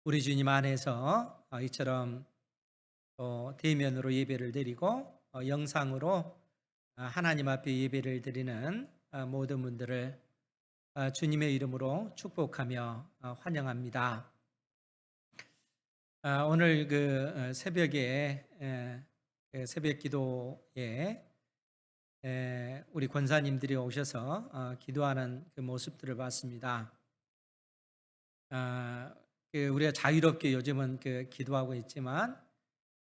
우리 주님 안에서 이처럼 대면으로 예배를 드리고 영상으로 하나님 앞에 예배를 드리는 모든 분들을 주님의 이름으로 축복하며 환영합니다. 오늘 새벽에 그 새벽 기도에 우리 권사님들이 오셔서 기도하는 그 모습들을 봤습니다. 우리가 자유롭게 요즘은 기도하고 있지만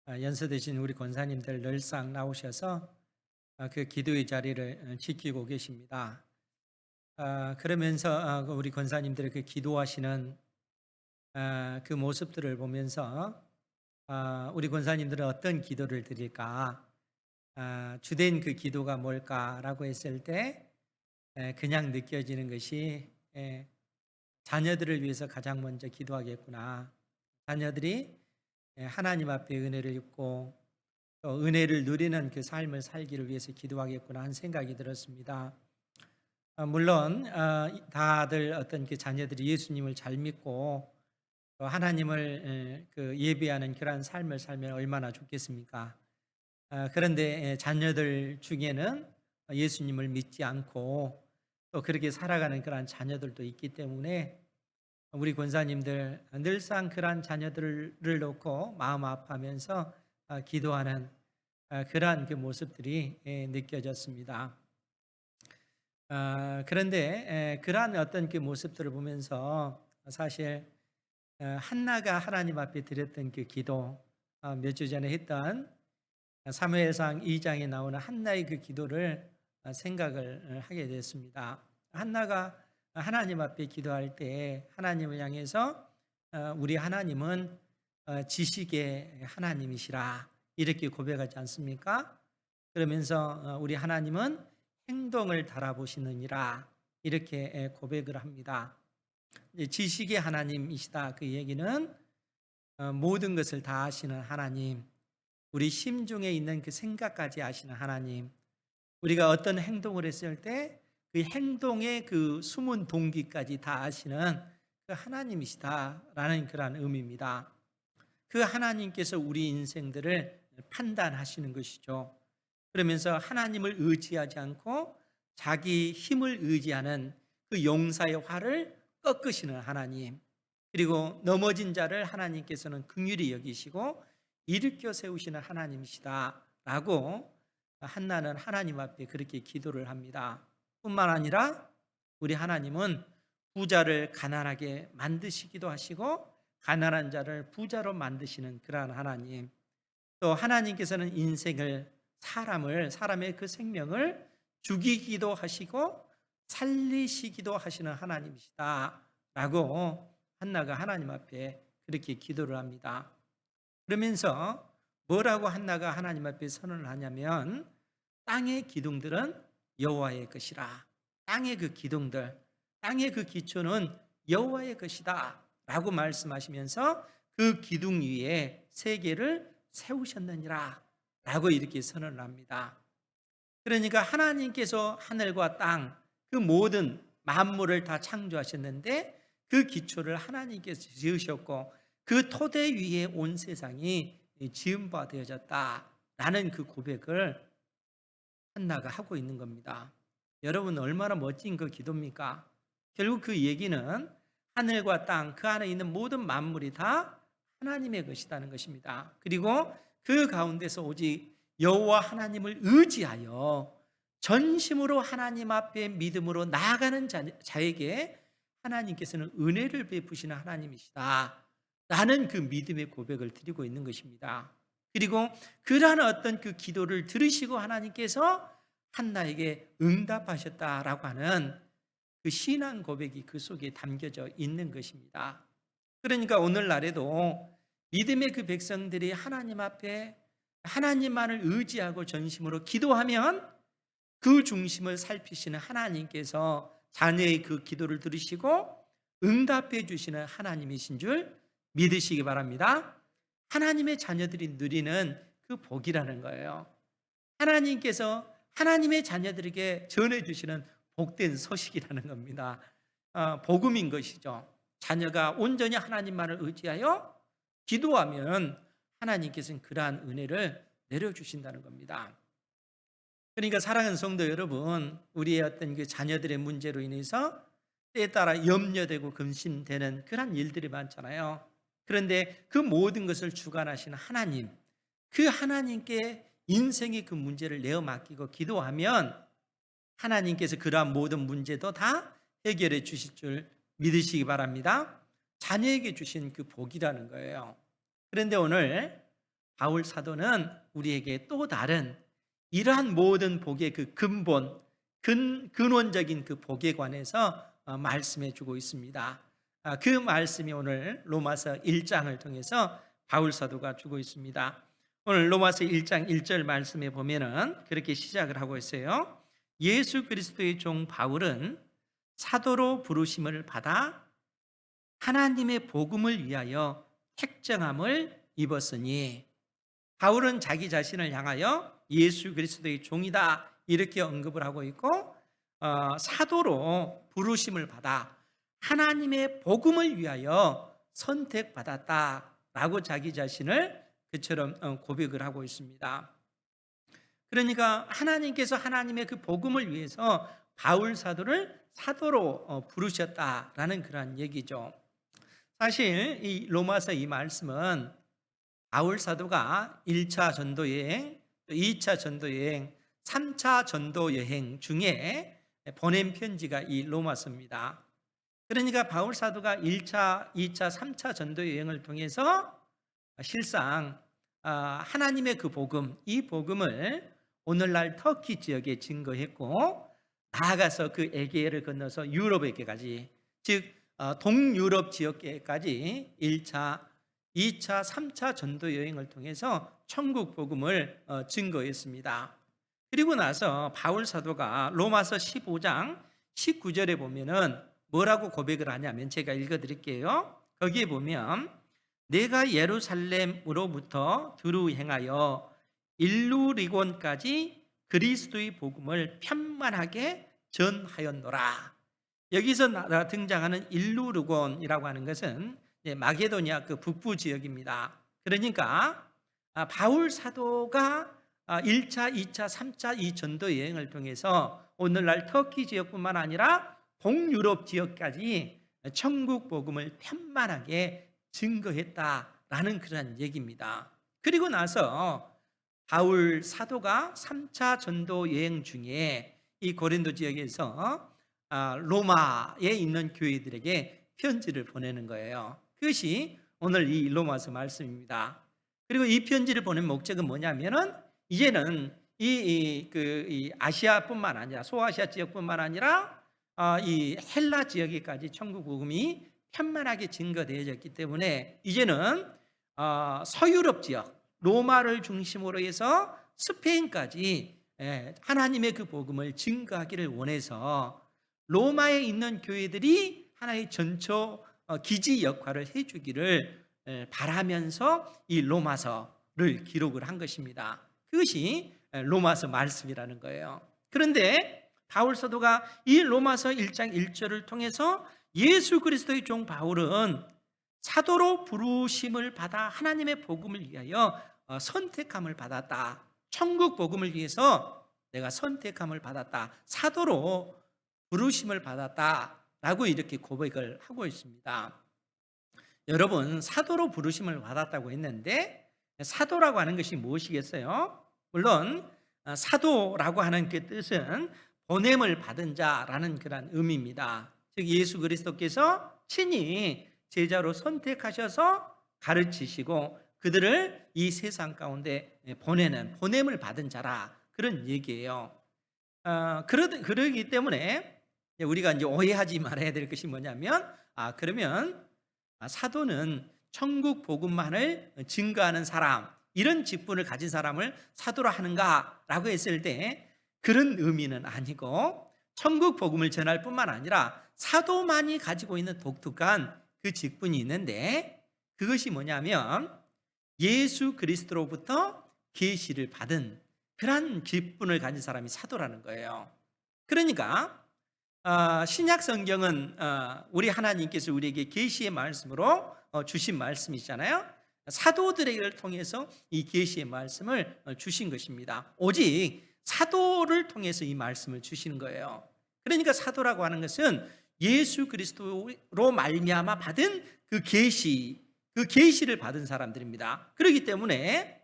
연세되신 우리 권사님들 늘상 나오셔서 그 기도의 자리를 지키고 계십니다. 그러면서 우리 권사님들의 그 기도하시는 그 모습들을 보면서 우리 권사님들은 어떤 기도를 드릴까, 주된 그 기도가 뭘까라고 했을 때 그냥 느껴지는 것이 자녀들을 위해서 가장 먼저 기도하겠구나. 자녀들이 하나님 앞에 은혜를 입고 또 은혜를 누리는 그 삶을 살기를 위해서 기도하겠구나 하는 생각이 들었습니다. 물론 다들 어떤 그 자녀들이 예수님을 잘 믿고 또 하나님을 예배하는 그러한 삶을 살면 얼마나 좋겠습니까? 그런데 자녀들 중에는 예수님을 믿지 않고 또 그렇게 살아가는 그러한 자녀들도 있기 때문에 우리 권사님들 늘상 그러한 자녀들을 놓고 마음 아파하면서 기도하는 그러한 그 모습들이 느껴졌습니다. 그런데 그러한 어떤 그 모습들을 보면서 사실 한나가 하나님 앞에 드렸던 그 기도, 몇 주 전에 했던 사무엘상 2장에 나오는 한나의 그 기도를 생각을 하게 됐습니다. 한나가 하나님 앞에 기도할 때 하나님을 향해서 우리 하나님은 지식의 하나님이시라 이렇게 고백하지 않습니까? 그러면서 우리 하나님은 행동을 달아보시느니라 이렇게 고백을 합니다. 지식의 하나님이시다 그 얘기는 모든 것을 다 아시는 하나님, 우리 심중에 있는 그 생각까지 아시는 하나님, 우리가 어떤 행동을 했을 때 그 행동의 그 숨은 동기까지 다 아시는 그 하나님이시다라는 그런 의미입니다. 그 하나님께서 우리 인생들을 판단하시는 것이죠. 그러면서 하나님을 의지하지 않고 자기 힘을 의지하는 그 용사의 활을 꺾으시는 하나님, 그리고 넘어진 자를 하나님께서는 긍휼히 여기시고 일으켜 세우시는 하나님이시다라고 한나는 하나님 앞에 그렇게 기도를 합니다. 뿐만 아니라 우리 하나님은 부자를 가난하게 만드시기도 하시고 가난한 자를 부자로 만드시는 그러한 하나님, 또 하나님께서는 사람의 그 생명을 죽이기도 하시고 살리시기도 하시는 하나님이시다 라고 한나가 하나님 앞에 그렇게 기도를 합니다. 그러면서 뭐라고 한나가 하나님 앞에 선언을 하냐면 땅의 기둥들은 여호와의 것이라. 땅의 그 기둥들, 땅의 그 기초는 여호와의 것이다 라고 말씀하시면서 그 기둥 위에 세계를 세우셨느니라 라고 이렇게 선언을 합니다. 그러니까 하나님께서 하늘과 땅, 그 모든 만물을 다 창조하셨는데 그 기초를 하나님께서 지으셨고 그 토대 위에 온 세상이 지은 바 되어졌다라는 그 고백을 한나가 하고 있는 겁니다. 여러분 얼마나 멋진 그 기도입니까? 결국 그 얘기는 하늘과 땅, 그 안에 있는 모든 만물이 다 하나님의 것이라는 것입니다. 그리고 그 가운데서 오직 여호와 하나님을 의지하여 전심으로 하나님 앞에 믿음으로 나아가는 자에게 하나님께서는 은혜를 베푸시는 하나님이시다 라는 그 믿음의 고백을 드리고 있는 것입니다. 그리고 그러한 어떤 그 기도를 들으시고 하나님께서 한나에게 응답하셨다라고 하는 그 신앙 고백이 그 속에 담겨져 있는 것입니다. 그러니까 오늘날에도 믿음의 그 백성들이 하나님 앞에 하나님만을 의지하고 전심으로 기도하면 그 중심을 살피시는 하나님께서 자녀의 그 기도를 들으시고 응답해 주시는 하나님이신 줄 믿으시기 바랍니다. 하나님의 자녀들이 누리는 그 복이라는 거예요. 하나님께서 하나님의 자녀들에게 전해주시는 복된 소식이라는 겁니다. 복음인 것이죠. 자녀가 온전히 하나님만을 의지하여 기도하면 하나님께서는 그러한 은혜를 내려주신다는 겁니다. 그러니까 사랑하는 성도 여러분, 우리의 어떤 그 자녀들의 문제로 인해서 때에 따라 염려되고 근심되는 그런 일들이 많잖아요. 그런데 그 모든 것을 주관하시는 하나님, 그 하나님께 인생의 그 문제를 내어 맡기고 기도하면 하나님께서 그러한 모든 문제도 다 해결해 주실 줄 믿으시기 바랍니다. 자녀에게 주신 그 복이라는 거예요. 그런데 오늘 바울 사도는 우리에게 또 다른 이러한 모든 복의 그 근본, 근원적인 그 복에 관해서 말씀해 주고 있습니다. 그 말씀이 오늘 로마서 1장을 통해서 바울 사도가 주고 있습니다. 오늘 로마서 1장 1절 말씀에 보면은 그렇게 시작을 하고 있어요. 예수 그리스도의 종 바울은 사도로 부르심을 받아 하나님의 복음을 위하여 택정함을 입었으니, 바울은 자기 자신을 향하여 예수 그리스도의 종이다 이렇게 언급을 하고 있고, 사도로 부르심을 받아 하나님의 복음을 위하여 선택받았다라고 자기 자신을 그처럼 고백을 하고 있습니다. 그러니까 하나님께서 하나님의 그 복음을 위해서 바울 사도를 사도로 부르셨다라는 그런 얘기죠. 사실 이 로마서 이 말씀은 바울 사도가 1차 전도 여행, 2차 전도 여행, 3차 전도 여행 중에 보낸 편지가 이 로마서입니다. 그러니까 바울 사도가 1차, 2차, 3차 전도 여행을 통해서 실상 하나님의 그 복음, 이 복음을 오늘날 터키 지역에 증거했고, 나아가서 그 에게해를 건너서 유럽에게까지, 즉 동유럽 지역계까지 1차, 2차, 3차 전도 여행을 통해서 천국 복음을 증거했습니다. 그리고 나서 바울 사도가 로마서 15장 19절에 보면은 뭐라고 고백을 하냐면, 제가 읽어드릴게요. 거기에 보면 내가 예루살렘으로부터 두루 행하여 일루리곤까지 그리스도의 복음을 편만하게 전하였노라. 여기서 등장하는 일루리곤이라고 하는 것은 마게도니아 그 북부 지역입니다. 그러니까 바울 사도가 1차, 2차, 3차 이 전도 여행을 통해서 오늘날 터키 지역뿐만 아니라 동유럽 지역까지 천국 복음을 편만하게 증거했다라는 그런 얘기입니다. 그리고 나서 바울 사도가 3차 전도 여행 중에 이 고린도 지역에서 로마에 있는 교회들에게 편지를 보내는 거예요. 그것이 오늘 이 로마서 말씀입니다. 그리고 이 편지를 보낸 목적은 뭐냐면은, 이제는 이 아시아뿐만 아니라 소아시아 지역뿐만 아니라 이 헬라 지역에까지 천국 복음이 편만하게 증거되어졌기 때문에 이제는 서유럽 지역, 로마를 중심으로 해서 스페인까지 하나님의 그 복음을 증거하기를 원해서 로마에 있는 교회들이 하나의 전처 기지 역할을 해주기를 바라면서 이 로마서를 기록을 한 것입니다. 그것이 로마서 말씀이라는 거예요. 그런데 바울 사도가 이 로마서 1장 1절을 통해서 예수 그리스도의 종 바울은 사도로 부르심을 받아 하나님의 복음을 위하여 선택함을 받았다. 천국 복음을 위해서 내가 선택함을 받았다. 사도로 부르심을 받았다라고 이렇게 고백을 하고 있습니다. 여러분, 사도로 부르심을 받았다고 했는데 사도라고 하는 것이 무엇이겠어요? 물론 사도라고 하는 그 뜻은 보냄을 받은 자라는 그런 의미입니다. 즉 예수 그리스도께서 친히 제자로 선택하셔서 가르치시고 그들을 이 세상 가운데 보내는, 보냄을 받은 자라, 그런 얘기예요. 그러기 때문에 우리가 이제 오해하지 말아야 될 것이 뭐냐면, 그러면 사도는 천국 복음만을 증거하는 사람, 이런 직분을 가진 사람을 사도로 하는가라고 했을 때 그런 의미는 아니고, 천국 복음을 전할 뿐만 아니라 사도만이 가지고 있는 독특한 그 직분이 있는데, 그것이 뭐냐면 예수 그리스도로부터 계시를 받은 그런 직분을 가진 사람이 사도라는 거예요. 그러니까 신약 성경은 우리 하나님께서 우리에게 계시의 말씀으로 주신 말씀이잖아요. 사도들을 통해서 이 계시의 말씀을 주신 것입니다. 오직 사도를 통해서 이 말씀을 주시는 거예요. 그러니까 사도라고 하는 것은 예수 그리스도로 말미암아 받은 그 계시를 받은 사람들입니다. 그렇기 때문에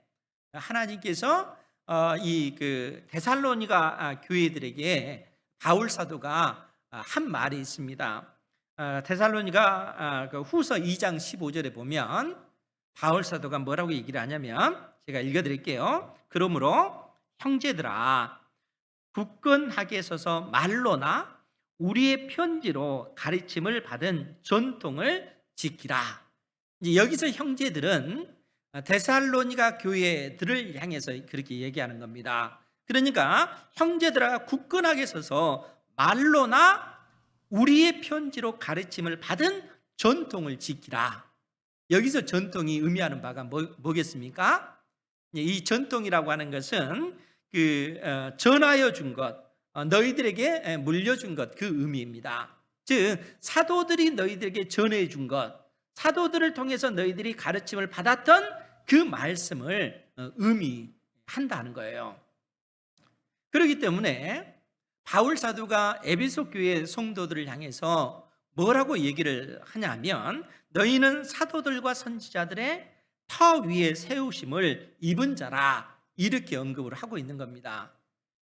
하나님께서 이 데살로니가 교회들에게 바울 사도가 한 말이 있습니다. 데살로니가 후서 2장 15절에 보면 바울 사도가 뭐라고 얘기를 하냐면, 제가 읽어드릴게요. 그러므로 형제들아, 굳건하게 서서 말로나 우리의 편지로 가르침을 받은 전통을 지키라. 이제 여기서 형제들은 데살로니가 교회들을 향해서 그렇게 얘기하는 겁니다. 그러니까 형제들아, 굳건하게 서서 말로나 우리의 편지로 가르침을 받은 전통을 지키라. 여기서 전통이 의미하는 바가 뭐겠습니까? 이 전통이라고 하는 것은 전하여 준 것, 너희들에게 물려준 것, 그 의미입니다. 즉 사도들이 너희들에게 전해 준 것, 사도들을 통해서 너희들이 가르침을 받았던 그 말씀을 의미한다는 거예요. 그렇기 때문에 바울 사도가 에베소 교회 성도들을 향해서 뭐라고 얘기를 하냐면, 너희는 사도들과 선지자들의 터 위에 세우심을 입은 자라, 이렇게 언급을 하고 있는 겁니다.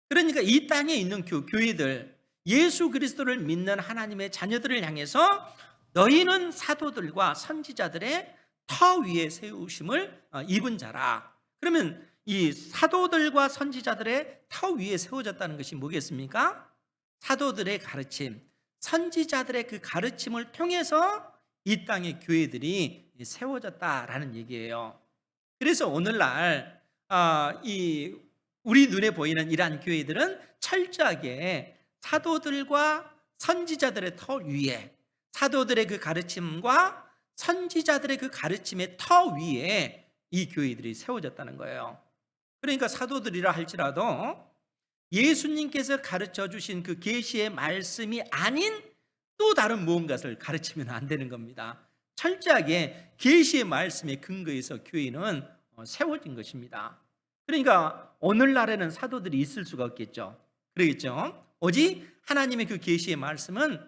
그러니까 이 땅에 있는 교회들, 예수 그리스도를 믿는 하나님의 자녀들을 향해서 너희는 사도들과 선지자들의 터 위에 세우심을 입은 자라. 그러면 이 사도들과 선지자들의 터 위에 세워졌다는 것이 뭐겠습니까? 사도들의 가르침, 선지자들의 그 가르침을 통해서 이 땅의 교회들이 세워졌다라는 얘기예요. 그래서 오늘날 우리 눈에 보이는 이러한 교회들은 철저하게 사도들과 선지자들의 터 위에, 사도들의 그 가르침과 선지자들의 그 가르침의 터 위에 이 교회들이 세워졌다는 거예요. 그러니까 사도들이라 할지라도 예수님께서 가르쳐 주신 그 계시의 말씀이 아닌 또 다른 무언가를 가르치면 안 되는 겁니다. 철저하게 계시의 말씀에 근거해서 교회는 세워진 것입니다. 그러니까 오늘날에는 사도들이 있을 수가 없겠죠. 그러겠죠. 오직 하나님의 그 계시의 말씀은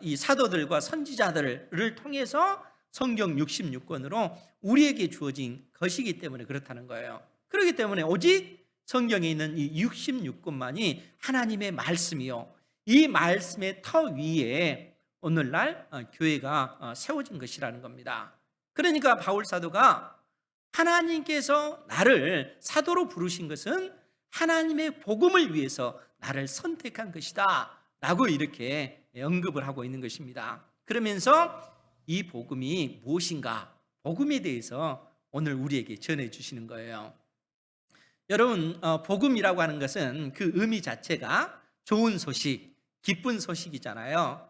이 사도들과 선지자들을 통해서 성경 66권으로 우리에게 주어진 것이기 때문에 그렇다는 거예요. 그렇기 때문에 오직 성경에 있는 이 66권만이 하나님의 말씀이요, 이 말씀의 터 위에 오늘날 교회가 세워진 것이라는 겁니다. 그러니까 바울 사도가 하나님께서 나를 사도로 부르신 것은 하나님의 복음을 위해서 나를 선택한 것이다 라고 이렇게 언급을 하고 있는 것입니다. 그러면서 이 복음이 무엇인가, 복음에 대해서 오늘 우리에게 전해주시는 거예요. 여러분, 복음이라고 하는 것은 그 의미 자체가 좋은 소식, 기쁜 소식이잖아요.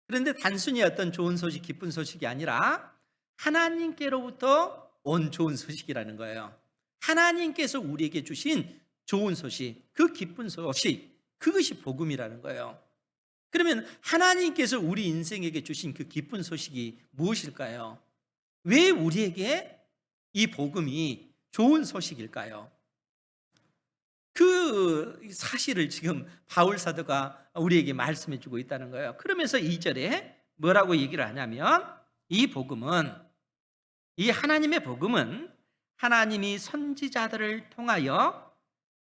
그런데 단순히 어떤 좋은 소식, 기쁜 소식이 아니라 하나님께로부터 온 좋은 소식이라는 거예요. 하나님께서 우리에게 주신 좋은 소식, 그 기쁜 소식, 그것이 복음이라는 거예요. 그러면 하나님께서 우리 인생에게 주신 그 기쁜 소식이 무엇일까요? 왜 우리에게 이 복음이 좋은 소식일까요? 그 사실을 지금 바울 사도가 우리에게 말씀해 주고 있다는 거예요. 그러면서 2절에 뭐라고 얘기를 하냐면, 이 복음은, 이 하나님의 복음은 하나님이 선지자들을 통하여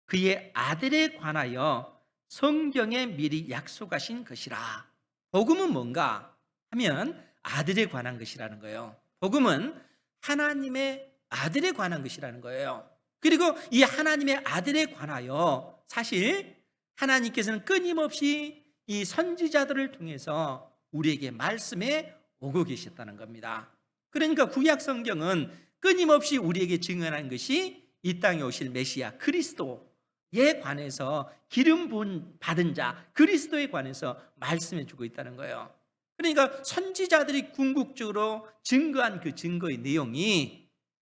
그의 아들에 관하여 성경에 미리 약속하신 것이라. 복음은 뭔가 하면 아들에 관한 것이라는 거예요. 복음은 하나님의 아들에 관한 것이라는 거예요. 그리고 이 하나님의 아들에 관하여 사실 하나님께서는 끊임없이 이 선지자들을 통해서 우리에게 말씀해 오고 계셨다는 겁니다. 그러니까 구약 성경은 끊임없이 우리에게 증언한 것이 이 땅에 오실 메시아 그리스도에 관해서 기름 부은 받은 자 그리스도에 관해서 말씀해 주고 있다는 거예요. 그러니까 선지자들이 궁극적으로 증거한 그 증거의 내용이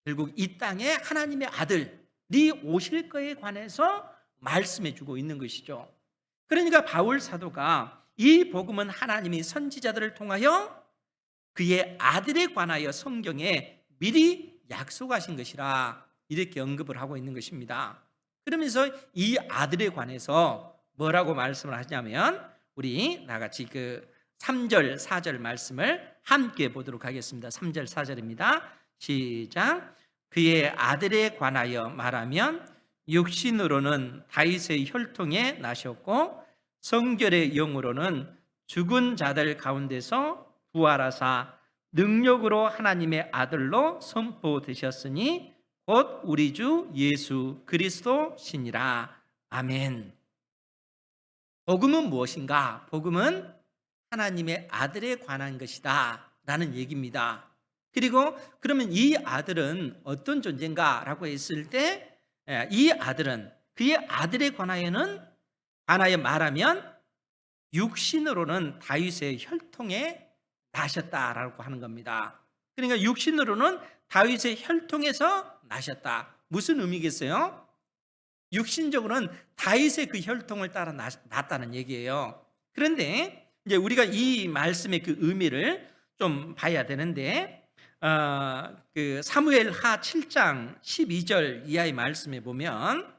결국 이 땅에 하나님의 아들이 오실 거에 관해서 말씀해 주고 있는 것이죠. 그러니까 바울 사도가 이 복음은 하나님이 선지자들을 통하여 그의 아들에 관하여 성경에 미리 약속하신 것이라 이렇게 언급을 하고 있는 것입니다. 그러면서 이 아들에 관해서 뭐라고 말씀을 하냐면 우리 나같이 그 3절 4절 말씀을 함께 보도록 하겠습니다. 3절 4절입니다. 시작. 그의 아들에 관하여 말하면 육신으로는 다윗의 혈통에 나셨고 성결의 영으로는 죽은 자들 가운데서 부활하사 능력으로 하나님의 아들로 선포되셨으니 곧 우리 주 예수 그리스도시니라. 아멘. 복음은 무엇인가? 복음은 하나님의 아들에 관한 것이다 라는 얘기입니다. 그리고 그러면 이 아들은 어떤 존재인가 라고 했을 때 이 아들은 그의 아들에 관하여 말하면 육신으로는 다윗의 혈통에 나셨다라고 하는 겁니다. 그러니까 육신으로는 다윗의 혈통에서 나셨다. 무슨 의미겠어요? 육신적으로는 다윗의 그 혈통을 따라 났다는 얘기예요. 그런데 이제 우리가 이 말씀의 그 의미를 좀 봐야 되는데 그 사무엘하 7장 12절 이하의 말씀에 보면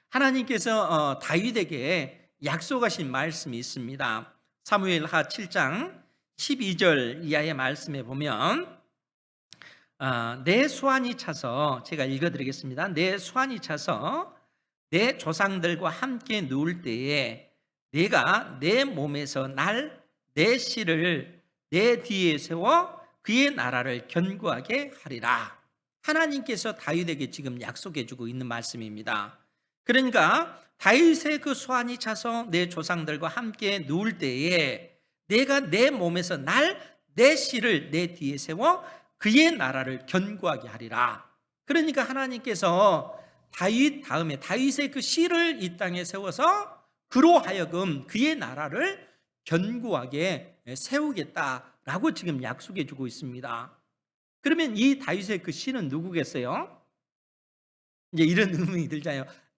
하나님께서 다윗에게 약속하신 말씀이 있습니다. 사무엘하 7장 12절 이하의 말씀에 보면 내 수완이 차서, 제가 읽어드리겠습니다. 내 수완이 차서 내 조상들과 함께 누울 때에 내가 내 몸에서 날 내 씨를 내 뒤에 세워 그의 나라를 견고하게 하리라. 하나님께서 다윗에게 지금 약속해 주고 있는 말씀입니다. 그러니까 다윗의 그 수완이 차서 내 조상들과 함께 누울 때에 내가 내 몸에서 날 내 씨를 내 뒤에 세워 그의 나라를 견고하게 하리라. 그러니까 하나님께서 다윗 다음에 다윗의 그 씨를 이 땅에 세워서 그로 하여금 그의 나라를 견고하게 세우겠다라고 지금 약속해 주고 있습니다. 그러면 이 다윗의 그 씨는 누구겠어요? 이제 이런 의문이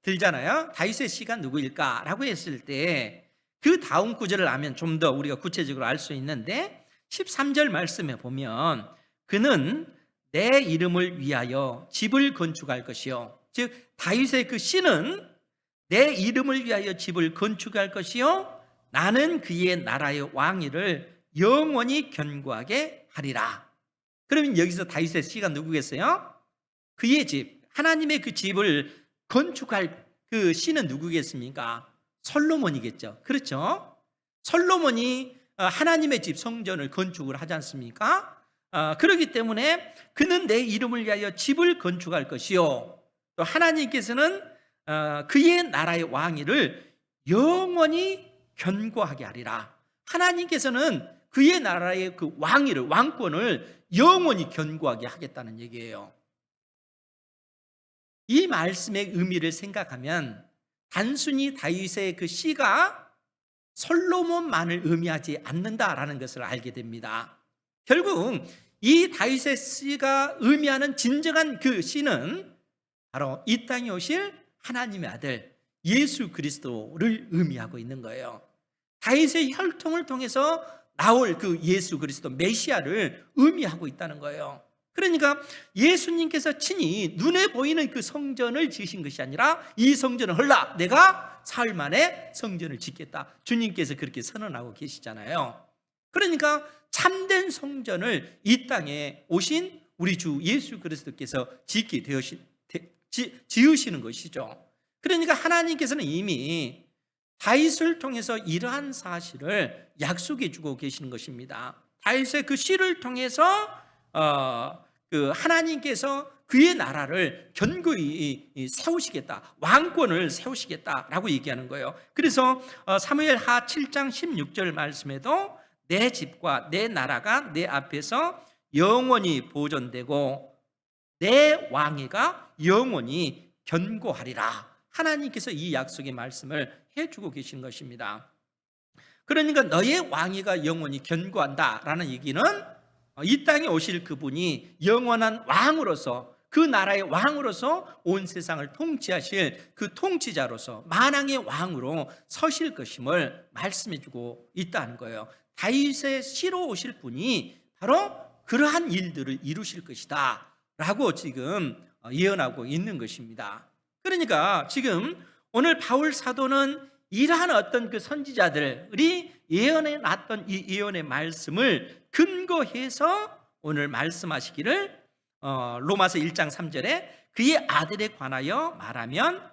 들잖아요. 다윗의 씨가 누구일까라고 했을 때 그 다음 구절을 알면 좀 더 우리가 구체적으로 알 수 있는데 13절 말씀에 보면 그는 내 이름을 위하여 집을 건축할 것이요, 즉 다윗의 그 씨는 내 이름을 위하여 집을 건축할 것이요 나는 그의 나라의 왕위를 영원히 견고하게 하리라. 그러면 여기서 다윗의 씨가 누구겠어요? 그의 집, 하나님의 그 집을 건축할 그 씨는 누구겠습니까? 솔로몬이겠죠. 그렇죠? 솔로몬이 하나님의 집 성전을 건축을 하지 않습니까? 그렇기 때문에 그는 내 이름을 위하여 집을 건축할 것이요, 또 하나님께서는 그의 나라의 왕위를 영원히 견고하게 하리라. 하나님께서는 그의 나라의 그 왕위를, 왕권을 영원히 견고하게 하겠다는 얘기예요. 이 말씀의 의미를 생각하면 단순히 다윗의 그 씨가 솔로몬만을 의미하지 않는다라는 것을 알게 됩니다. 결국 이 다윗의 씨가 의미하는 진정한 그 씨는 바로 이 땅에 오실 하나님의 아들 예수 그리스도를 의미하고 있는 거예요. 다윗의 혈통을 통해서 나올 그 예수 그리스도 메시아를 의미하고 있다는 거예요. 그러니까 예수님께서 친히 눈에 보이는 그 성전을 지으신 것이 아니라 이 성전을 헐라 내가 사흘 만에 성전을 짓겠다, 주님께서 그렇게 선언하고 계시잖아요. 그러니까 참된 성전을 이 땅에 오신 우리 주 예수 그리스도께서 지으시는 것이죠. 그러니까 하나님께서는 이미 다윗을 통해서 이러한 사실을 약속해 주고 계시는 것입니다. 다윗의 그 씨를 통해서 그 하나님께서 그의 나라를 견고히 세우시겠다, 왕권을 세우시겠다라고 얘기하는 거예요. 그래서 사무엘하 7장 16절 말씀에도 내 집과 내 나라가 내 앞에서 영원히 보존되고 내 왕위가 영원히 견고하리라. 하나님께서 이 약속의 말씀을 해주고 계신 것입니다. 그러니까 너의 왕위가 영원히 견고한다라는 얘기는 이 땅에 오실 그분이 영원한 왕으로서 그 그 나라의 왕으로서 온 세상을 통치하실 그 통치자로서 만왕의 왕으로 서실 것임을 말씀해 주고 있다는 거예요. 다윗의 씨로 오실 분이 바로 그러한 일들을 이루실 것이다 라고 지금 예언하고 있는 것입니다. 그러니까 지금 오늘 바울 사도는 이러한 어떤 그 선지자들이 예언해 놨던 이 예언의 말씀을 근거해서 오늘 말씀하시기를 로마서 1장 3절에 그의 아들에 관하여 말하면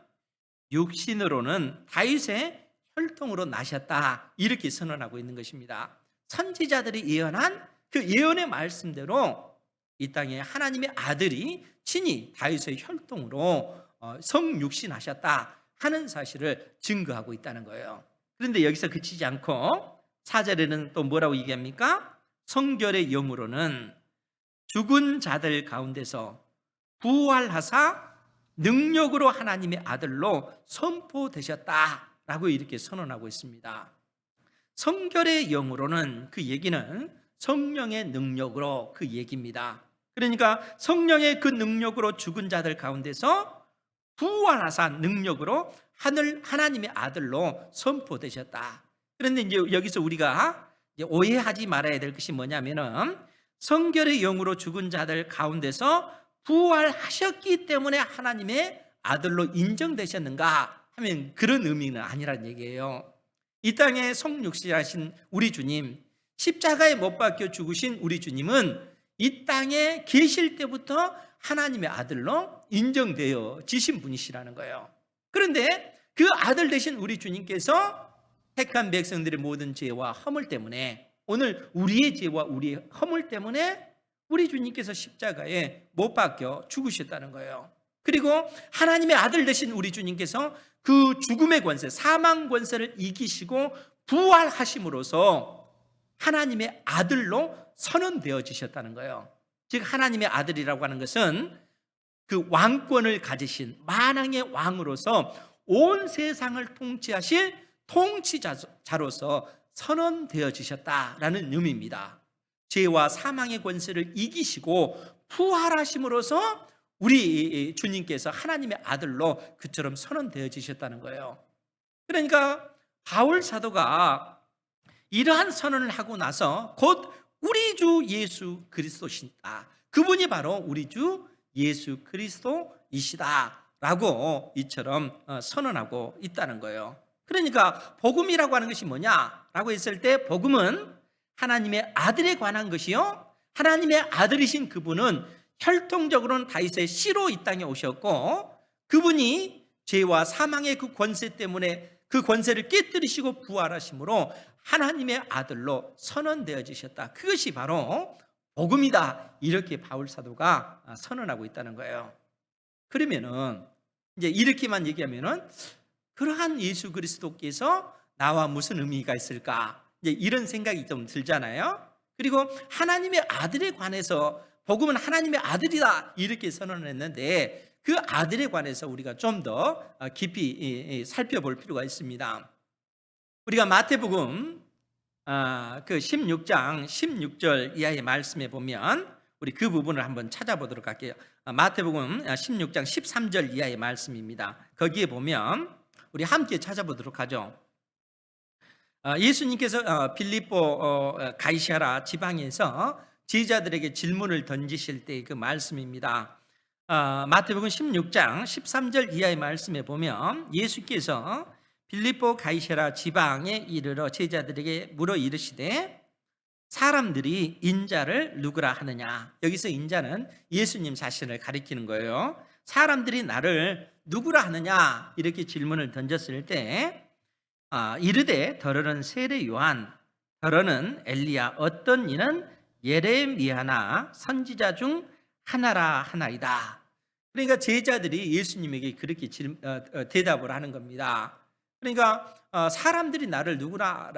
육신으로는 다윗의 혈통으로 나셨다 이렇게 선언하고 있는 것입니다. 선지자들이 예언한 그 예언의 말씀대로 이 땅에 하나님의 아들이 친히 다윗의 혈통으로 성육신하셨다 하는 사실을 증거하고 있다는 거예요. 그런데 여기서 그치지 않고 4절에는 또 뭐라고 얘기합니까? 성결의 영으로는 죽은 자들 가운데서 부활하사 능력으로 하나님의 아들로 선포되셨다라고 이렇게 선언하고 있습니다. 성결의 영으로는 그 얘기는 성령의 능력으로 그 얘기입니다. 그러니까 성령의 그 능력으로 죽은 자들 가운데서 부활하사 능력으로 하나님의 아들로 선포되셨다. 그런데 이제 여기서 우리가 오해하지 말아야 될 것이 뭐냐면은 성결의 영으로 죽은 자들 가운데서 부활하셨기 때문에 하나님의 아들로 인정되셨는가 하면 그런 의미는 아니란 얘기예요. 이 땅에 성육신하신 우리 주님, 십자가에 못 박혀 죽으신 우리 주님은 이 땅에 계실 때부터 하나님의 아들로 인정되어 지신 분이시라는 거예요. 그런데 그 아들 되신 우리 주님께서 택한 백성들의 모든 죄와 허물 때문에, 오늘 우리의 죄와 우리의 허물 때문에 우리 주님께서 십자가에 못 박혀 죽으셨다는 거예요. 그리고 하나님의 아들 되신 우리 주님께서 그 죽음의 권세, 사망 권세를 이기시고 부활하심으로써 하나님의 아들로 선언되어지셨다는 거예요. 즉 하나님의 아들이라고 하는 것은 그 왕권을 가지신 만왕의 왕으로서 온 세상을 통치하실 통치자로서 선언되어지셨다라는 의미입니다. 죄와 사망의 권세를 이기시고 부활하심으로써 우리 주님께서 하나님의 아들로 그처럼 선언되어지셨다는 거예요. 그러니까 바울 사도가 이러한 선언을 하고 나서 곧 우리 주 예수 그리스도시다, 그분이 바로 우리 주 예수 그리스도이시다라고 이처럼 선언하고 있다는 거예요. 그러니까 복음이라고 하는 것이 뭐냐라고 했을 때 복음은 하나님의 아들에 관한 것이요, 하나님의 아들이신 그분은 혈통적으로는 다윗의 씨로 이 땅에 오셨고 그분이 죄와 사망의 그 권세 때문에 그 권세를 깨뜨리시고 부활하심으로 하나님의 아들로 선언되어지셨다. 그것이 바로 복음이다. 이렇게 바울 사도가 선언하고 있다는 거예요. 그러면은 이제 이렇게만 얘기하면은 그러한 예수 그리스도께서 나와 무슨 의미가 있을까? 이제 이런 생각이 좀 들잖아요. 그리고 하나님의 아들에 관해서 복음은 하나님의 아들이다 이렇게 선언을 했는데 그 아들에 관해서 우리가 좀 더 깊이 살펴볼 필요가 있습니다. 우리가 마태복음 그 16장 16절 이하의 말씀에 보면 우리 그 부분을 한번 찾아보도록 할게요. 마태복음 16장 13절 이하의 말씀입니다. 거기에 보면 우리 함께 찾아보도록 하죠. 예수님께서 빌립보 가이사랴 지방에서 제자들에게 질문을 던지실 때 그 말씀입니다. 마태복음 16장 13절 이하의 말씀에 보면 예수께서 빌립보 가이사랴 지방에 이르러 제자들에게 물어 이르시되 사람들이 인자를 누구라 하느냐. 여기서 인자는 예수님 자신을 가리키는 거예요. 사람들이 나를 누구라 하느냐 이렇게 질문을 던졌을 때 이르되 더러는 세례 요한, 더러는 엘리야, 어떤 이는 예레미야나 선지자 중 하나라 하나이다. 그러니까 제자들이 예수님에게 그렇게 대답을 하는 겁니다. 그러니까 사람들이 나를 누구라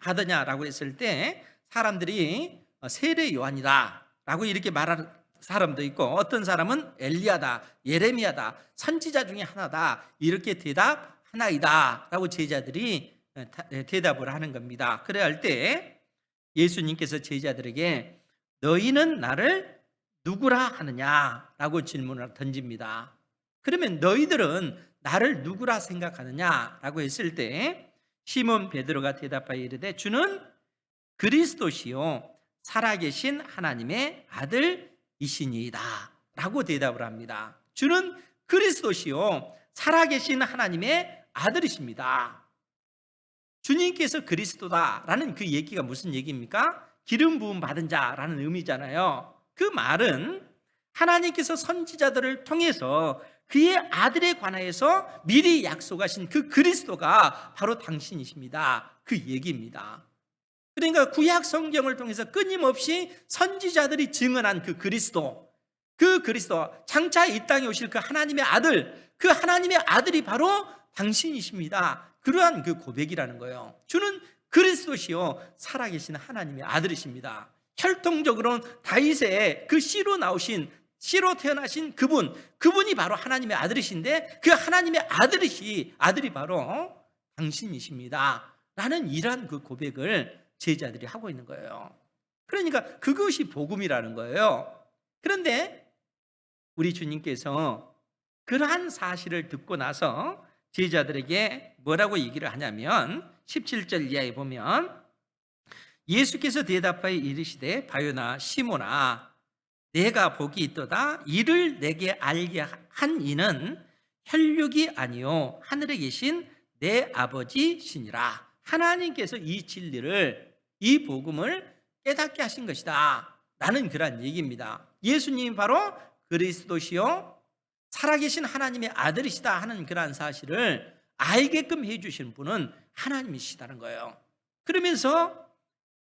하더냐라고 했을 때 사람들이 세례 요한이다 라고 이렇게 말하는 사람도 있고, 어떤 사람은 엘리야다, 예레미야다, 선지자 중에 하나다 이렇게 대답하나이다 라고 제자들이 대답을 하는 겁니다. 그래야 할 때 예수님께서 제자들에게 너희는 나를 누구라 하느냐라고 질문을 던집니다. 그러면 너희들은 나를 누구라 생각하느냐라고 했을 때 시몬 베드로가 대답하여 이르되 주는 그리스도시요 살아계신 하나님의 아들이시니이다 라고 대답을 합니다. 주는 그리스도시요 살아계신 하나님의 아들이십니다. 주님께서 그리스도다라는 그 얘기가 무슨 얘기입니까? 기름 부음 받은 자라는 의미잖아요. 그 말은 하나님께서 선지자들을 통해서 그의 아들에 관하여서 미리 약속하신 그 그리스도가 바로 당신이십니다. 그 얘기입니다. 그러니까 구약 성경을 통해서 끊임없이 선지자들이 증언한 그 그리스도 장차 이 땅에 오실 그 하나님의 아들, 그 하나님의 아들이 바로 당신이십니다. 그러한 그 고백이라는 거예요. 주는 그리스도시요 살아계신 하나님의 아들이십니다. 혈통적으로는 다윗의 그 씨로 태어나신 그분이 바로 하나님의 아들이신데 그 하나님의 아들이 바로 당신이십니다 라는 이러한 그 고백을 제자들이 하고 있는 거예요. 그러니까 그것이 복음이라는 거예요. 그런데 우리 주님께서 그러한 사실을 듣고 나서 제자들에게 뭐라고 얘기를 하냐면 17절 이하에 보면 예수께서 대답하여 이르시되 바요나 시몬아 내가 복이 있도다 이를 내게 알게 한 이는 혈육이 아니요 하늘에 계신 내 아버지시니라. 하나님께서 이 진리를 이 복음을 깨닫게 하신 것이다 라는 그런 얘기입니다. 예수님이 바로 그리스도시요 살아계신 하나님의 아들이시다 하는 그러한 사실을 알게끔 해주신 분은 하나님이시다는 거예요. 그러면서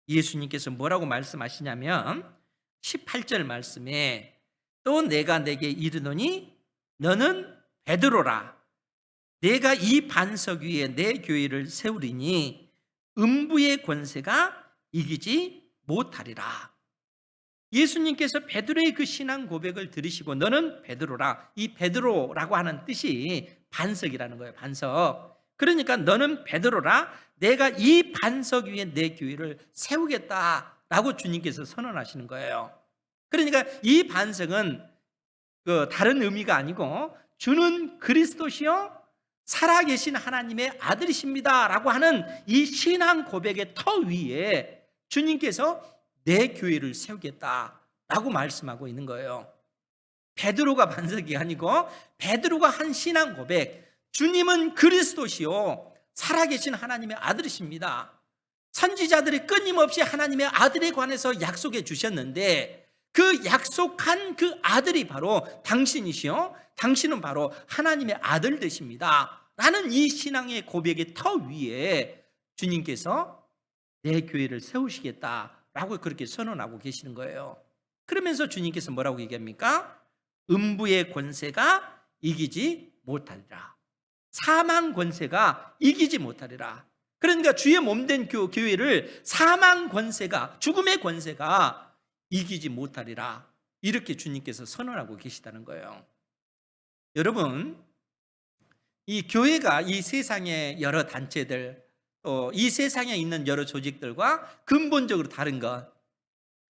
예수님께서 뭐라고 말씀하시냐면 18절 말씀에 또 내가 내게 이르노니 너는 베드로라 내가 이 반석 위에 내 교회를 세우리니 음부의 권세가 이기지 못하리라. 예수님께서 베드로의 그 신앙 고백을 들으시고 너는 베드로라, 이 베드로라고 하는 뜻이 반석이라는 거예요. 반석. 그러니까 너는 베드로라 내가 이 반석 위에 내 교회를 세우겠다라고 주님께서 선언하시는 거예요. 그러니까 이 반석은 다른 의미가 아니고 주는 그리스도시요 살아계신 하나님의 아들이십니다 라고 하는 이 신앙 고백의 터 위에 주님께서 내 교회를 세우겠다라고 말씀하고 있는 거예요. 베드로가 반석이 아니고 베드로가 한 신앙 고백, 주님은 그리스도시요 살아계신 하나님의 아들이십니다. 선지자들이 끊임없이 하나님의 아들에 관해서 약속해 주셨는데 그 약속한 그 아들이 바로 당신이시요 당신은 바로 하나님의 아들 되십니다 라는 이 신앙의 고백의 터 위에 주님께서 내 교회를 세우시겠다라고 그렇게 선언하고 계시는 거예요. 그러면서 주님께서 뭐라고 얘기합니까? 음부의 권세가 이기지 못하리라. 사망 권세가 이기지 못하리라. 그러니까 주의 몸된 교회를 사망 권세가, 죽음의 권세가 이기지 못하리라. 이렇게 주님께서 선언하고 계시다는 거예요. 여러분, 이 교회가 이 세상의 여러 단체들, 또 이 세상에 있는 여러 조직들과 근본적으로 다른 것,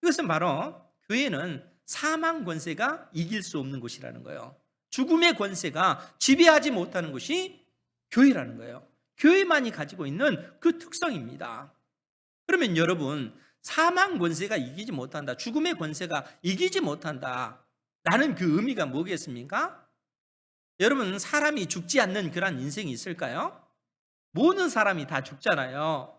이것은 바로 교회는 사망 권세가 이길 수 없는 곳이라는 거예요. 죽음의 권세가 지배하지 못하는 곳이 교회라는 거예요. 교회만이 가지고 있는 그 특성입니다. 그러면 여러분, 사망 권세가 이기지 못한다, 죽음의 권세가 이기지 못한다 라는 그 의미가 뭐겠습니까? 여러분, 사람이 죽지 않는 그런 인생이 있을까요? 모든 사람이 다 죽잖아요.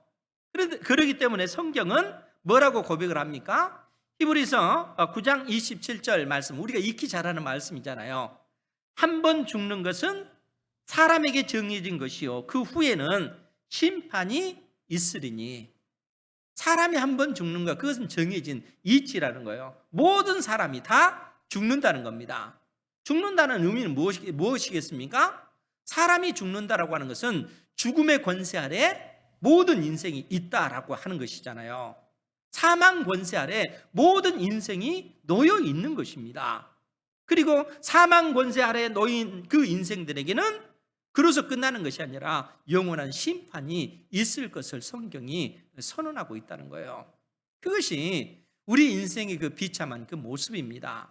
그렇기 때문에 성경은 뭐라고 고백을 합니까? 히브리서 9장 27절 말씀, 우리가 익히 잘하는 말씀이잖아요. 한 번 죽는 것은 사람에게 정해진 것이요 그 후에는 심판이 있으리니. 사람이 한 번 죽는 것, 그것은 정해진 이치라는 거예요. 모든 사람이 다 죽는다는 겁니다. 죽는다는 의미는 무엇이겠습니까? 사람이 죽는다라고 하는 것은 죽음의 권세 아래 모든 인생이 있다라고 하는 것이잖아요. 사망 권세 아래 모든 인생이 놓여 있는 것입니다. 그리고 사망 권세 아래 놓인 그 인생들에게는 그로서 끝나는 것이 아니라 영원한 심판이 있을 것을 성경이 선언하고 있다는 거예요. 그것이 우리 인생의 그 비참한 그 모습입니다.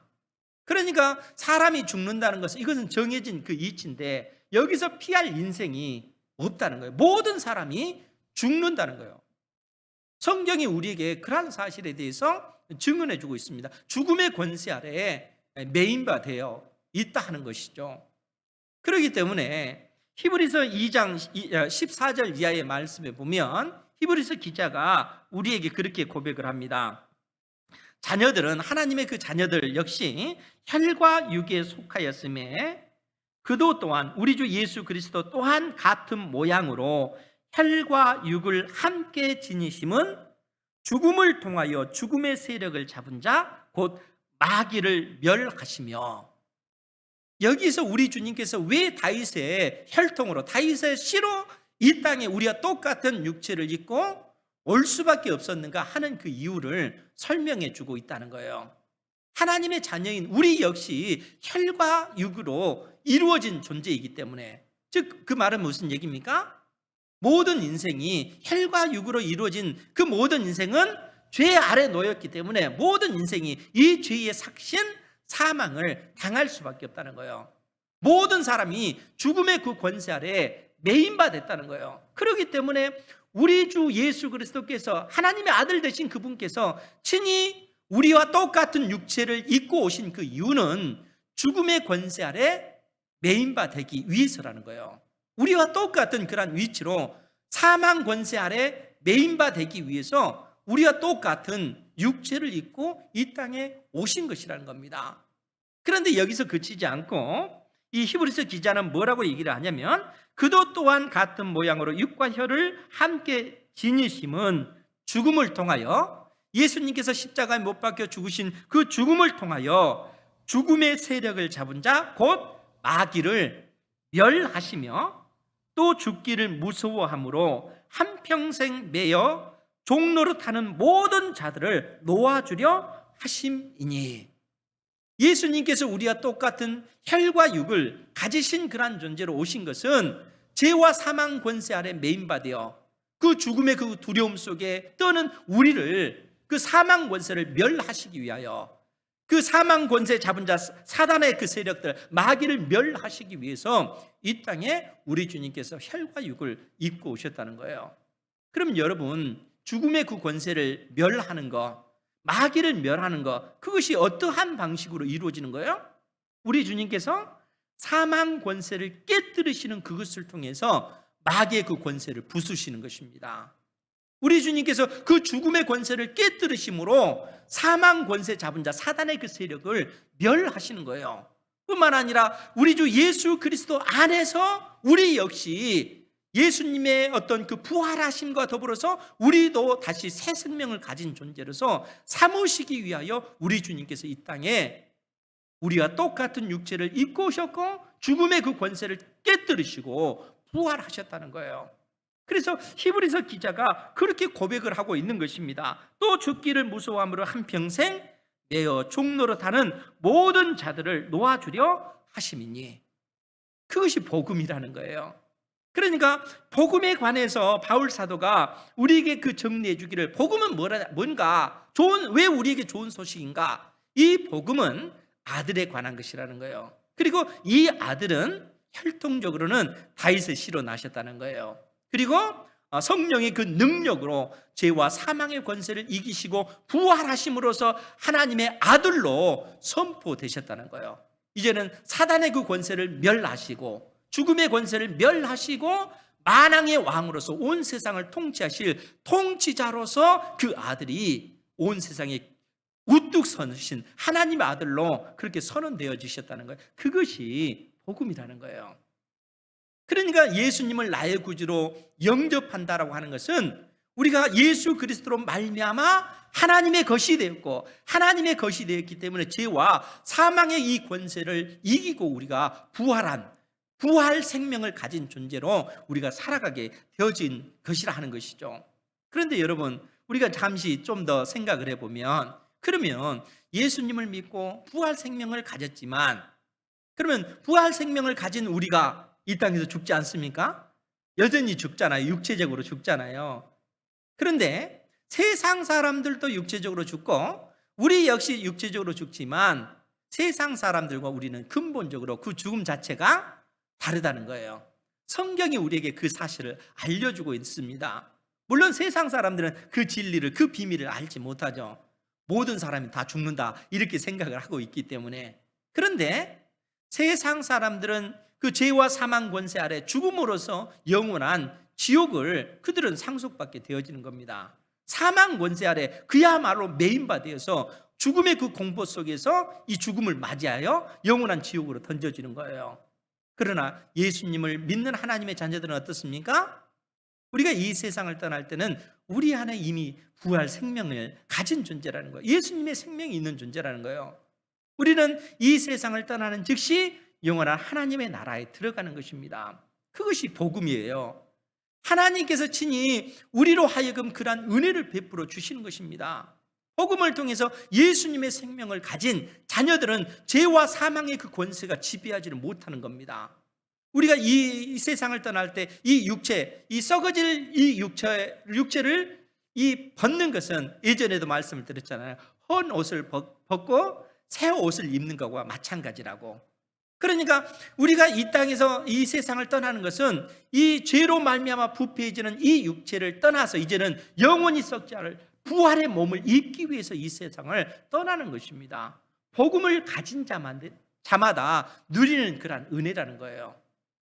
그러니까 사람이 죽는다는 것은 이것은 정해진 그 이치인데 여기서 피할 인생이 없다는 거예요. 모든 사람이 죽는다는 거예요. 성경이 우리에게 그러한 사실에 대해서 증언해 주고 있습니다. 죽음의 권세 아래에 매인바 되어 있다 하는 것이죠. 그렇기 때문에 히브리서 2장 14절 이하의 말씀에 보면 히브리서 기자가 우리에게 그렇게 고백을 합니다. 자녀들은 하나님의 그 자녀들 역시 혈과 육에 속하였음에 그도 또한 우리 주 예수 그리스도 또한 같은 모양으로 혈과 육을 함께 지니심은 죽음을 통하여 죽음의 세력을 잡은 자 곧 마귀를 멸하시며, 여기서 우리 주님께서 왜 다윗의 혈통으로 다윗의 씨로 이 땅에 우리와 똑같은 육체를 입고 올 수밖에 없었는가 하는 그 이유를 설명해 주고 있다는 거예요. 하나님의 자녀인 우리 역시 혈과 육으로 이루어진 존재이기 때문에, 즉 그 말은 무슨 얘기입니까? 모든 인생이 혈과 육으로 이루어진 그 모든 인생은 죄 아래 놓였기 때문에 모든 인생이 이 죄의 삭신 사망을 당할 수밖에 없다는 거예요. 모든 사람이 죽음의 그 권세 아래 매인받았다는 거예요. 그렇기 때문에 우리 주 예수 그리스도께서 하나님의 아들 되신 그분께서 친히 우리와 똑같은 육체를 입고 오신 그 이유는 죽음의 권세 아래 매인받기 위해서라는 거예요. 우리와 똑같은 그런 위치로 사망 권세 아래 매인받기 위해서 우리와 똑같은 육체를 입고 이 땅에 오신 것이라는 겁니다. 그런데 여기서 그치지 않고 이 히브리서 기자는 뭐라고 얘기를 하냐면 그도 또한 같은 모양으로 육과 혈을 함께 지니심은 죽음을 통하여 예수님께서 십자가에 못 박혀 죽으신 그 죽음을 통하여 죽음의 세력을 잡은 자 곧 마귀를 멸하시며 또 죽기를 무서워함으로 한평생 매여 종노릇하는 모든 자들을 놓아주려 하심이니, 예수님께서 우리와 똑같은 혈과 육을 가지신 그러한 존재로 오신 것은 죄와 사망 권세 아래 매인받아 그 죽음의 그 두려움 속에 떠는 우리를 그 사망 권세를 멸하시기 위하여, 그 사망 권세 잡은 자 사단의 그 세력들 마귀를 멸하시기 위해서 이 땅에 우리 주님께서 혈과 육을 입고 오셨다는 거예요. 그럼 여러분, 죽음의 그 권세를 멸하는 것, 마귀를 멸하는 것, 그것이 어떠한 방식으로 이루어지는 거예요? 우리 주님께서 사망 권세를 깨뜨리시는 그것을 통해서 마귀의 그 권세를 부수시는 것입니다. 우리 주님께서 그 죽음의 권세를 깨뜨리심으로 사망 권세 잡은 자 사단의 그 세력을 멸하시는 거예요. 뿐만 아니라 우리 주 예수 그리스도 안에서 우리 역시 예수님의 어떤 그 부활하심과 더불어서 우리도 다시 새 생명을 가진 존재로서 삼으시기 위하여 우리 주님께서 이 땅에 우리와 똑같은 육체를 입고 오셨고 죽음의 그 권세를 깨뜨리시고 부활하셨다는 거예요. 그래서 히브리서 기자가 그렇게 고백을 하고 있는 것입니다. 또 죽기를 무서워함으로 한평생 매어 종노릇하는 모든 자들을 놓아주려 하심이니, 그것이 복음이라는 거예요. 그러니까 복음에 관해서 바울 사도가 우리에게 그 정리해 주기를, 복음은 뭔가, 왜 우리에게 좋은 소식인가? 이 복음은 아들에 관한 것이라는 거예요. 그리고 이 아들은 혈통적으로는 다윗의 씨로 나셨다는 거예요. 그리고 성령의 그 능력으로 죄와 사망의 권세를 이기시고 부활하심으로써 하나님의 아들로 선포되셨다는 거예요. 이제는 사단의 그 권세를 멸하시고 죽음의 권세를 멸하시고 만왕의 왕으로서 온 세상을 통치하실 통치자로서 그 아들이 온 세상에 우뚝 서신 하나님의 아들로 그렇게 선언되어지셨다는 거예요. 그것이 복음이라는 거예요. 그러니까 예수님을 나의 구주로 영접한다라고 하는 것은 우리가 예수 그리스도로 말미암아 하나님의 것이 되었고 하나님의 것이 되었기 때문에 죄와 사망의 이 권세를 이기고 우리가 부활 생명을 가진 존재로 우리가 살아가게 되어진 것이라 하는 것이죠. 그런데 여러분, 우리가 잠시 좀 더 생각을 해보면, 그러면 예수님을 믿고 부활 생명을 가졌지만, 그러면 부활 생명을 가진 우리가 이 땅에서 죽지 않습니까? 여전히 죽잖아요. 육체적으로 죽잖아요. 그런데 세상 사람들도 육체적으로 죽고 우리 역시 육체적으로 죽지만 세상 사람들과 우리는 근본적으로 그 죽음 자체가 다르다는 거예요. 성경이 우리에게 그 사실을 알려주고 있습니다. 물론 세상 사람들은 그 진리를, 그 비밀을 알지 못하죠. 모든 사람이 다 죽는다 이렇게 생각을 하고 있기 때문에. 그런데 세상 사람들은 그 죄와 사망 권세 아래 죽음으로써 영원한 지옥을 그들은 상속받게 되어지는 겁니다. 사망 권세 아래 그야말로 메인바되어서 죽음의 그 공포 속에서 이 죽음을 맞이하여 영원한 지옥으로 던져지는 거예요. 그러나 예수님을 믿는 하나님의 자녀들은 어떻습니까? 우리가 이 세상을 떠날 때는 우리 안에 이미 부활 생명을 가진 존재라는 거예요. 예수님의 생명이 있는 존재라는 거예요. 우리는 이 세상을 떠나는 즉시 영원한 하나님의 나라에 들어가는 것입니다. 그것이 복음이에요. 하나님께서 친히 우리로 하여금 그러한 은혜를 베풀어 주시는 것입니다. 복음을 통해서 예수님의 생명을 가진 자녀들은 죄와 사망의 그 권세가 지배하지를 못하는 겁니다. 우리가 이 세상을 떠날 때 이 육체, 이 썩어질 이 육체를 이 벗는 것은 예전에도 말씀을 드렸잖아요. 헌 옷을 벗고 새 옷을 입는 것과 마찬가지라고. 그러니까 우리가 이 땅에서 이 세상을 떠나는 것은 이 죄로 말미암아 부패해지는 이 육체를 떠나서 이제는 영원히 썩지 않을 부활의 몸을 입기 위해서 이 세상을 떠나는 것입니다. 복음을 가진 자마다 누리는 그런 은혜라는 거예요.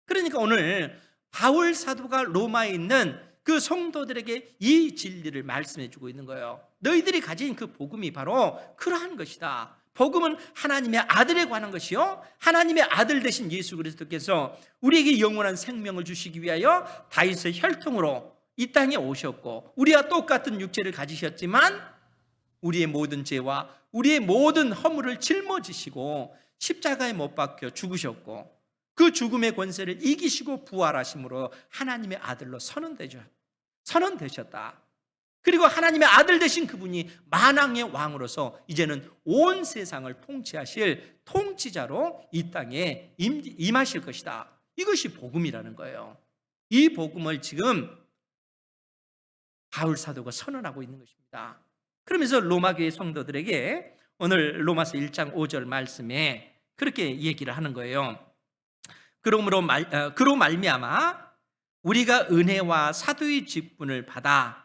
그러니까 오늘 바울 사도가 로마에 있는 그 성도들에게 이 진리를 말씀해 주고 있는 거예요. 너희들이 가진 그 복음이 바로 그러한 것이다. 복음은 하나님의 아들에 관한 것이요, 하나님의 아들 되신 예수 그리스도께서 우리에게 영원한 생명을 주시기 위하여 다윗의 혈통으로 이 땅에 오셨고 우리와 똑같은 육체를 가지셨지만 우리의 모든 죄와 우리의 모든 허물을 짊어지시고 십자가에 못 박혀 죽으셨고 그 죽음의 권세를 이기시고 부활하심으로 하나님의 아들로 선언되셨다. 그리고 하나님의 아들 되신 그분이 만왕의 왕으로서 이제는 온 세상을 통치하실 통치자로 이 땅에 임하실 것이다. 이것이 복음이라는 거예요. 이 복음을 지금 바울 사도가 선언하고 있는 것입니다. 그러면서 로마 교회 성도들에게 오늘 로마서 1장 5절 말씀에 그렇게 얘기를 하는 거예요. 그로 말미암아 우리가 은혜와 사도의 직분을 받아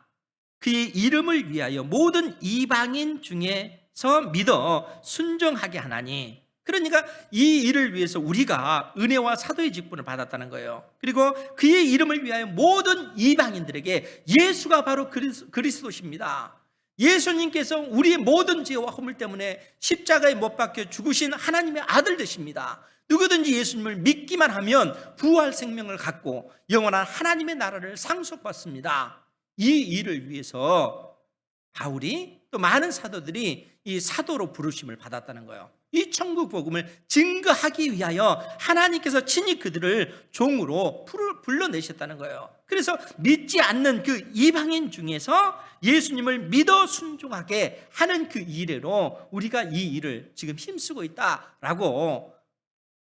그의 이름을 위하여 모든 이방인 중에서 믿어 순종하게 하나니. 그러니까 이 일을 위해서 우리가 은혜와 사도의 직분을 받았다는 거예요. 그리고 그의 이름을 위하여 모든 이방인들에게 예수가 바로 그리스도십니다. 예수님께서 우리의 모든 죄와 허물 때문에 십자가에 못 박혀 죽으신 하나님의 아들 되십니다. 누구든지 예수님을 믿기만 하면 부활 생명을 갖고 영원한 하나님의 나라를 상속받습니다. 이 일을 위해서 바울이 또 많은 사도들이 이 사도로 부르심을 받았다는 거예요. 이 천국 복음을 증거하기 위하여 하나님께서 친히 그들을 종으로 불러내셨다는 거예요. 그래서 믿지 않는 그 이방인 중에서 예수님을 믿어 순종하게 하는 그 이래로 우리가 이 일을 지금 힘쓰고 있다라고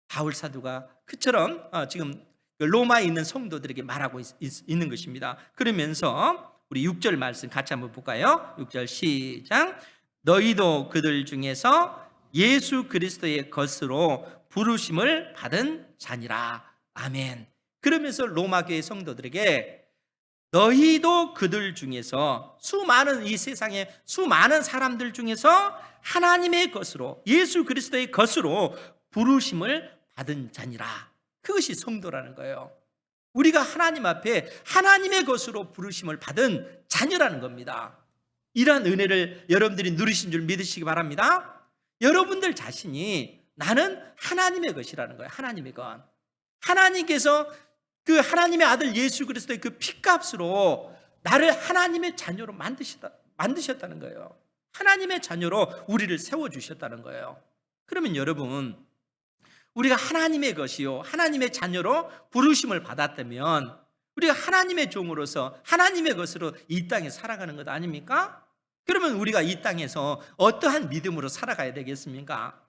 바울 사도가 그처럼 지금 로마에 있는 성도들에게 말하고 있는 것입니다. 그러면서 우리 6절 말씀 같이 한번 볼까요? 6절 시작. 너희도 그들 중에서 예수 그리스도의 것으로 부르심을 받은 자니라. 아멘. 그러면서 로마 교회 성도들에게 너희도 그들 중에서 수많은 이 세상의 수많은 사람들 중에서 하나님의 것으로 예수 그리스도의 것으로 부르심을 받은 자니라. 그것이 성도라는 거예요. 우리가 하나님 앞에 하나님의 것으로 부르심을 받은 자녀라는 겁니다. 이러한 은혜를 여러분들이 누리신 줄 믿으시기 바랍니다. 여러분들 자신이 나는 하나님의 것이라는 거예요. 하나님의 것. 하나님께서 그 하나님의 아들 예수 그리스도의 그 피값으로 나를 하나님의 자녀로 만드셨다는 거예요. 하나님의 자녀로 우리를 세워주셨다는 거예요. 그러면 여러분, 우리가 하나님의 것이요 하나님의 자녀로 부르심을 받았다면 우리가 하나님의 종으로서 하나님의 것으로 이 땅에 살아가는 것 아닙니까? 그러면 우리가 이 땅에서 어떠한 믿음으로 살아가야 되겠습니까?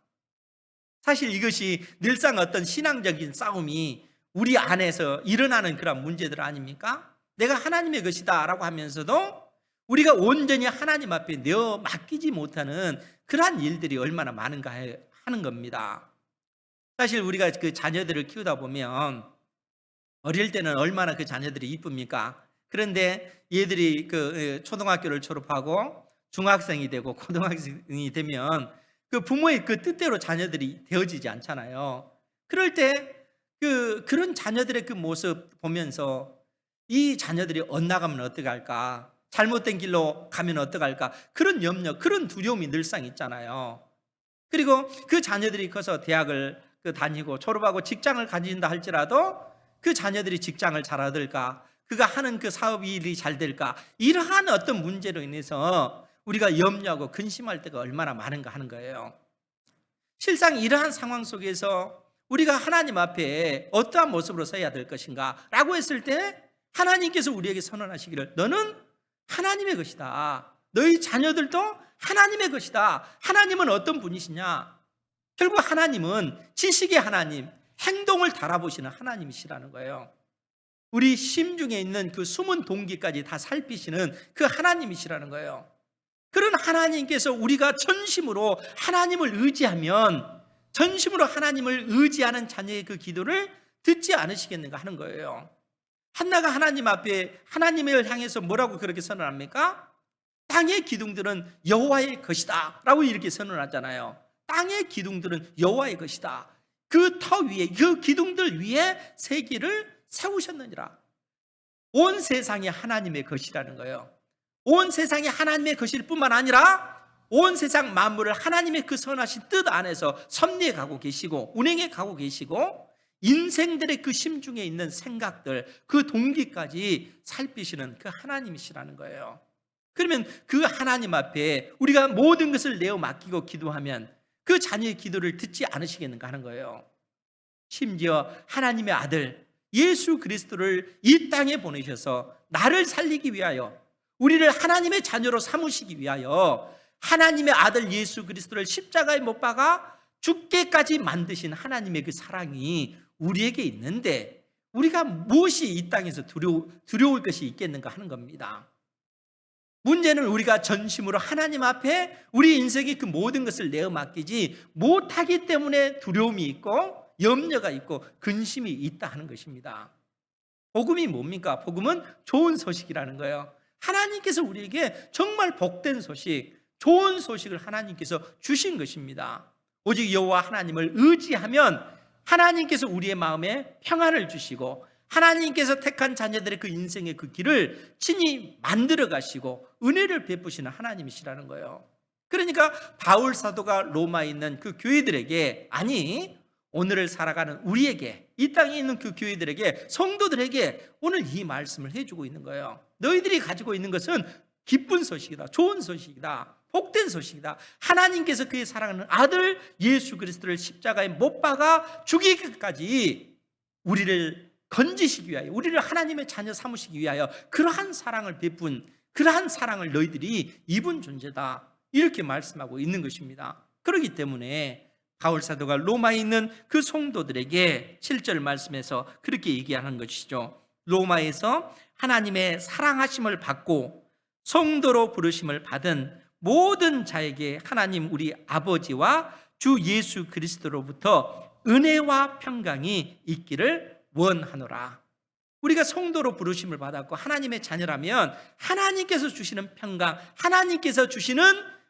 사실 이것이 늘상 어떤 신앙적인 싸움이 우리 안에서 일어나는 그런 문제들 아닙니까? 내가 하나님의 것이다 라고 하면서도 우리가 온전히 하나님 앞에 내어 맡기지 못하는 그러한 일들이 얼마나 많은가 하는 겁니다. 사실 우리가 그 자녀들을 키우다 보면 어릴 때는 얼마나 그 자녀들이 이쁩니까? 그런데 얘들이 그 초등학교를 졸업하고 중학생이 되고 고등학생이 되면 그 부모의 그 뜻대로 자녀들이 되어지지 않잖아요. 그럴 때 그런 자녀들의 그 모습 보면서 이 자녀들이 엇나가면 어떡할까? 잘못된 길로 가면 어떡할까? 그런 염려, 그런 두려움이 늘상 있잖아요. 그리고 그 자녀들이 커서 대학을 다니고 졸업하고 직장을 가진다 할지라도 그 자녀들이 직장을 잘 얻을까? 그가 하는 그 사업 일이 잘 될까? 이러한 어떤 문제로 인해서 우리가 염려하고 근심할 때가 얼마나 많은가 하는 거예요. 실상 이러한 상황 속에서 우리가 하나님 앞에 어떠한 모습으로 서야 될 것인가 라고 했을 때 하나님께서 우리에게 선언하시기를 너는 하나님의 것이다. 너희 자녀들도 하나님의 것이다. 하나님은 어떤 분이시냐? 결국 하나님은 지식의 하나님, 행동을 달아보시는 하나님이시라는 거예요. 우리 심중에 있는 그 숨은 동기까지 다 살피시는 그 하나님이시라는 거예요. 그런 하나님께서 우리가 전심으로 하나님을 의지하면 전심으로 하나님을 의지하는 자녀의 그 기도를 듣지 않으시겠는가 하는 거예요. 한나가 하나님 앞에 하나님을 향해서 뭐라고 그렇게 선언합니까? 땅의 기둥들은 여호와의 것이다 라고 이렇게 선언하잖아요. 땅의 기둥들은 여호와의 것이다. 그 터 위에, 그 기둥들 위에 세기를 세우셨느니라. 온 세상이 하나님의 것이라는 거예요. 온 세상이 하나님의 것일 뿐만 아니라 온 세상 만물을 하나님의 그 선하신 뜻 안에서 섭리해 가고 계시고 운행해 가고 계시고 인생들의 그 심중에 있는 생각들, 그 동기까지 살피시는 그 하나님이시라는 거예요. 그러면 그 하나님 앞에 우리가 모든 것을 내어 맡기고 기도하면 그 자녀의 기도를 듣지 않으시겠는가 하는 거예요. 심지어 하나님의 아들 예수 그리스도를 이 땅에 보내셔서 나를 살리기 위하여 우리를 하나님의 자녀로 삼으시기 위하여 하나님의 아들 예수 그리스도를 십자가에 못 박아 죽게까지 만드신 하나님의 그 사랑이 우리에게 있는데 우리가 무엇이 이 땅에서 두려울 것이 있겠는가 하는 겁니다. 문제는 우리가 전심으로 하나님 앞에 우리 인생의 그 모든 것을 내어 맡기지 못하기 때문에 두려움이 있고 염려가 있고 근심이 있다 하는 것입니다. 복음이 뭡니까? 복음은 좋은 소식이라는 거예요. 하나님께서 우리에게 정말 복된 소식, 좋은 소식을 하나님께서 주신 것입니다. 오직 여호와 하나님을 의지하면 하나님께서 우리의 마음에 평안을 주시고 하나님께서 택한 자녀들의 그 인생의 그 길을 친히 만들어 가시고 은혜를 베푸시는 하나님이시라는 거예요. 그러니까 바울 사도가 로마에 있는 그 교회들에게, 아니 오늘을 살아가는 우리에게, 이 땅에 있는 그 교회들에게, 성도들에게 오늘 이 말씀을 해주고 있는 거예요. 너희들이 가지고 있는 것은 기쁜 소식이다, 좋은 소식이다, 복된 소식이다. 하나님께서 그의 사랑하는 아들 예수 그리스도를 십자가에 못 박아 죽이기까지 우리를 건지시기 위하여, 우리를 하나님의 자녀 삼으시기 위하여 그러한 사랑을 베푼, 그러한 사랑을 너희들이 입은 존재다, 이렇게 말씀하고 있는 것입니다. 그렇기 때문에 바울 사도가 로마에 있는 그 성도들에게 7절 말씀에서 그렇게 얘기하는 것이죠. 로마에서 하나님의 사랑하심을 받고 성도로 부르심을 받은 모든 자에게 하나님 우리 아버지와 주 예수 그리스도로부터 은혜와 평강이 있기를 원하노라. 우리가 성도로 부르심을 받았고 하나님의 자녀라면 하나님께서 주시는 평강, 하나님께서 주시는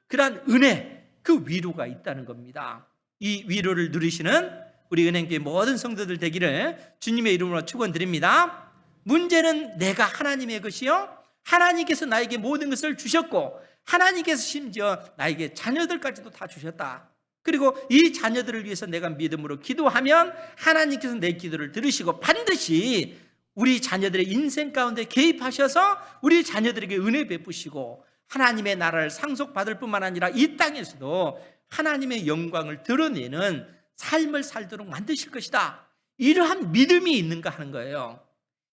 그러한 은혜, 그 위로가 있다는 겁니다. 이 위로를 누리시는 우리 은행교회 모든 성도들 되기를 주님의 이름으로 축원드립니다. 문제는 내가 하나님의 것이요, 하나님께서 나에게 모든 것을 주셨고 하나님께서 심지어 나에게 자녀들까지도 다 주셨다. 그리고 이 자녀들을 위해서 내가 믿음으로 기도하면 하나님께서 내 기도를 들으시고 반드시 우리 자녀들의 인생 가운데 개입하셔서 우리 자녀들에게 은혜 베푸시고 하나님의 나라를 상속받을 뿐만 아니라 이 땅에서도 하나님의 영광을 드러내는 삶을 살도록 만드실 것이다. 이러한 믿음이 있는가 하는 거예요.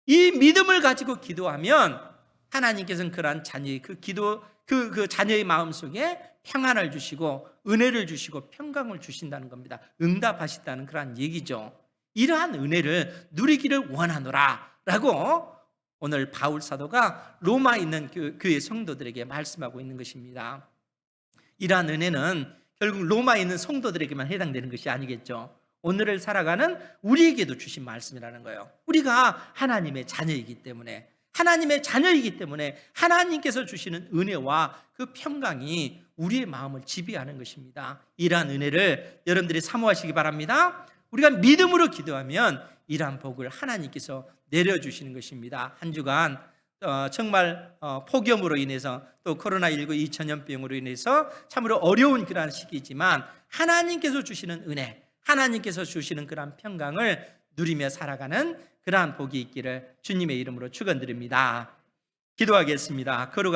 이 믿음을 가지고 기도하면 하나님께서는 그러한 자녀의 그 기도, 그 자녀의 마음속에 평안을 주시고 은혜를 주시고 평강을 주신다는 겁니다. 응답하신다는 그러한 얘기죠. 이러한 은혜를 누리기를 원하노라 라고 오늘 바울 사도가 로마에 있는 교회 성도들에게 말씀하고 있는 것입니다. 이러한 은혜는 결국 로마에 있는 성도들에게만 해당되는 것이 아니겠죠. 오늘을 살아가는 우리에게도 주신 말씀이라는 거예요. 우리가 하나님의 자녀이기 때문에, 하나님께서 주시는 은혜와 그 평강이 우리의 마음을 지배하는 것입니다. 이러한 은혜를 여러분들이 사모하시기 바랍니다. 우리가 믿음으로 기도하면 이러한 복을 하나님께서 내려주시는 것입니다. 한 주간 정말 폭염으로 인해서 또 코로나19 2000년병으로 인해서 참으로 어려운 그러한 시기지만 하나님께서 주시는 은혜, 하나님께서 주시는 그러한 평강을 누리며 살아가는 그러한 복이 있기를 주님의 이름으로 축원드립니다. 기도하겠습니다. 걸어가시